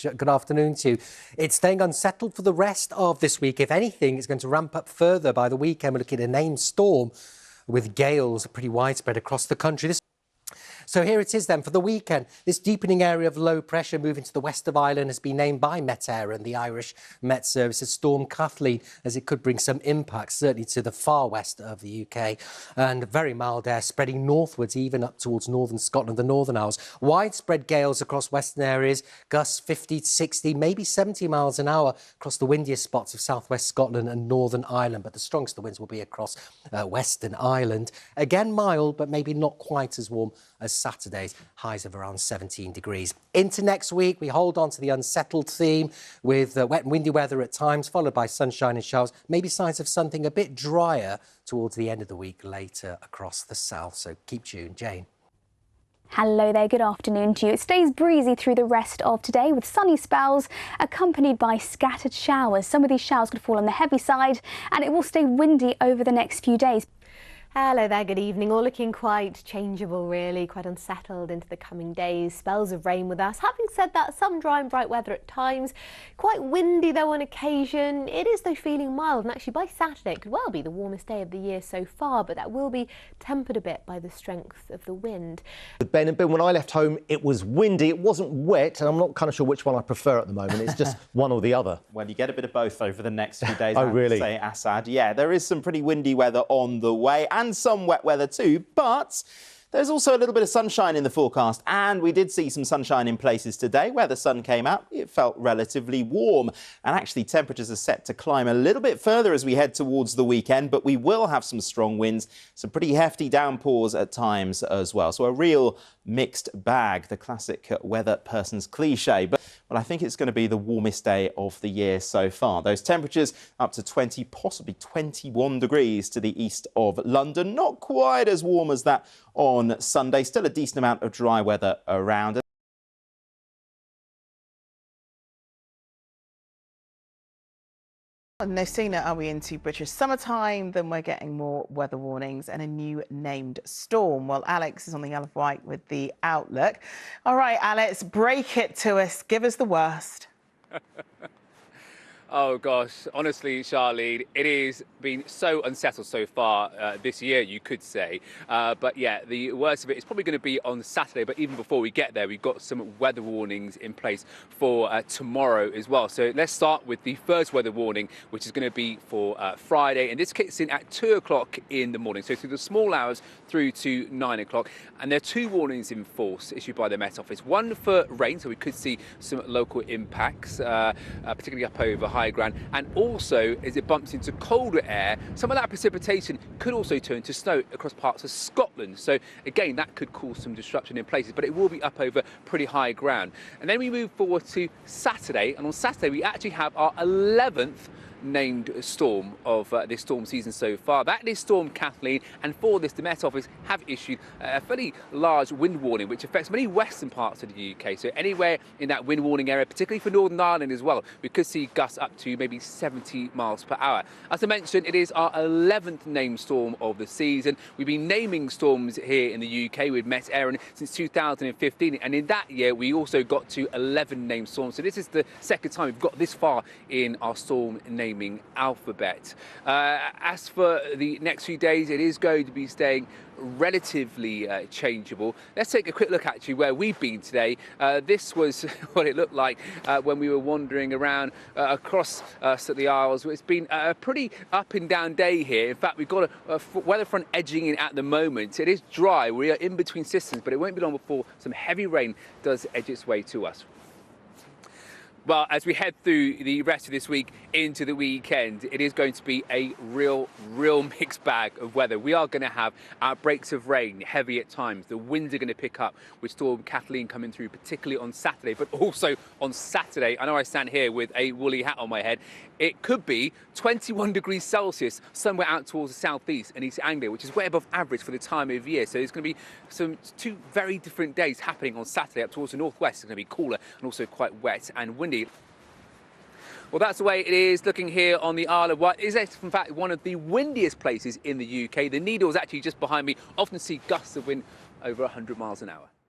Good afternoon to you. It's staying unsettled for the rest of this week. If anything, it's going to ramp up further by the weekend. We're looking at a named storm with gales pretty widespread across the country. So here it is then for the weekend. This deepening area of low pressure moving to the west of Ireland has been named by Met Éireann and the Irish Met Service as Storm Kathleen, as it could bring some impacts, certainly to the far west of the UK. And very mild air spreading northwards, even up towards northern Scotland, the Northern Isles. Widespread gales across western areas, gusts 50 to 60, maybe 70 miles an hour across the windiest spots of southwest Scotland and Northern Ireland. But the strongest of the winds will be across western Ireland. Again, mild, but maybe not quite as warm as Saturday's, highs of around 17 degrees. Into next week, we hold on to the unsettled theme with wet and windy weather at times, followed by sunshine and showers, maybe signs of something a bit drier towards the end of the week later across the south. So keep tuned. Jane. Hello there, good afternoon to you. It stays breezy through the rest of today with sunny spells accompanied by scattered showers. Some of these showers could fall on the heavy side and it will stay windy over the next few days. Hello there, good evening. All looking quite changeable really, quite unsettled into the coming days. Spells of rain with us. Having said that, some dry and bright weather at times. Quite windy though on occasion. It is though feeling mild, and actually by Saturday it could well be the warmest day of the year so far, but that will be tempered a bit by the strength of the wind. Ben, when I left home it was windy, it wasn't wet, and I'm not kind of sure which one I prefer at the moment. It's just one or the other. Well, you get a bit of both over the next few days. Oh, really? Say, Assad. Yeah, there is some pretty windy weather on the way and some wet weather too, but there's also a little bit of sunshine in the forecast, and we did see some sunshine in places today. Where the sun came out, it felt relatively warm, and actually temperatures are set to climb a little bit further as we head towards the weekend, but we will have some strong winds, some pretty hefty downpours at times as well. So a real mixed bag, the classic weather person's cliche. But I think it's going to be the warmest day of the year so far. Those temperatures up to 20, possibly 21 degrees to the east of London. Not quite as warm as that on Sunday. Still a decent amount of dry weather around. No sooner are we into British summertime than we're getting more weather warnings and a new named storm. Well, Alex is on the Isle of Wight with the outlook. All right, Alex, break it to us. Give us the worst. Oh gosh, honestly, Charlene, it has been so unsettled so far this year, you could say. But yeah, the worst of it is probably going to be on Saturday. But even before we get there, we've got some weather warnings in place for tomorrow as well. So let's start with the first weather warning, which is going to be for Friday. And this kicks in at 2 o'clock in the morning. So through the small hours through to 9 o'clock. And there are two warnings in force issued by the Met Office. One for rain, so we could see some local impacts, particularly up over high ground, and also as it bumps into colder air, some of that precipitation could also turn to snow across parts of Scotland. So again, that could cause some disruption in places, but it will be up over pretty high ground. And then we move forward to Saturday, and on Saturday we actually have our 11th named storm of this storm season so far. That is Storm Kathleen, and for this the Met Office have issued a fairly large wind warning which affects many western parts of the UK. So anywhere in that wind warning area, particularly for Northern Ireland as well, we could see gusts up to maybe 70 miles per hour. As I mentioned, it is our 11th named storm of the season. We've been naming storms here in the UK with Met Éireann since 2015, and in that year we also got to 11 named storms. So this is the second time we've got this far in our storm naming alphabet. As for the next few days, it is going to be staying relatively changeable. Let's take a quick look actually where we've been today. This was what it looked like when we were wandering around across the Isles. It's been a pretty up and down day here. In fact, we've got a weather front edging in at the moment. It is dry. We are in between systems, but it won't be long before some heavy rain does edge its way to us. Well, as we head through the rest of this week into the weekend, it is going to be a real mixed bag of weather. We are going to have outbreaks of rain, heavy at times. The winds are going to pick up with Storm Kathleen coming through, particularly on Saturday, but also on Saturday. I know I stand here with a woolly hat on my head. It could be 21 degrees Celsius somewhere out towards the southeast and East Anglia, which is way above average for the time of year. So there's going to be two very different days happening on Saturday. Up towards the northwest, it's going to be cooler and also quite wet and windy. Well, that's the way it is looking here on the Isle of Wight. It is, in fact, one of the windiest places in the UK. The Needles, actually just behind me, often see gusts of wind over 100 miles an hour.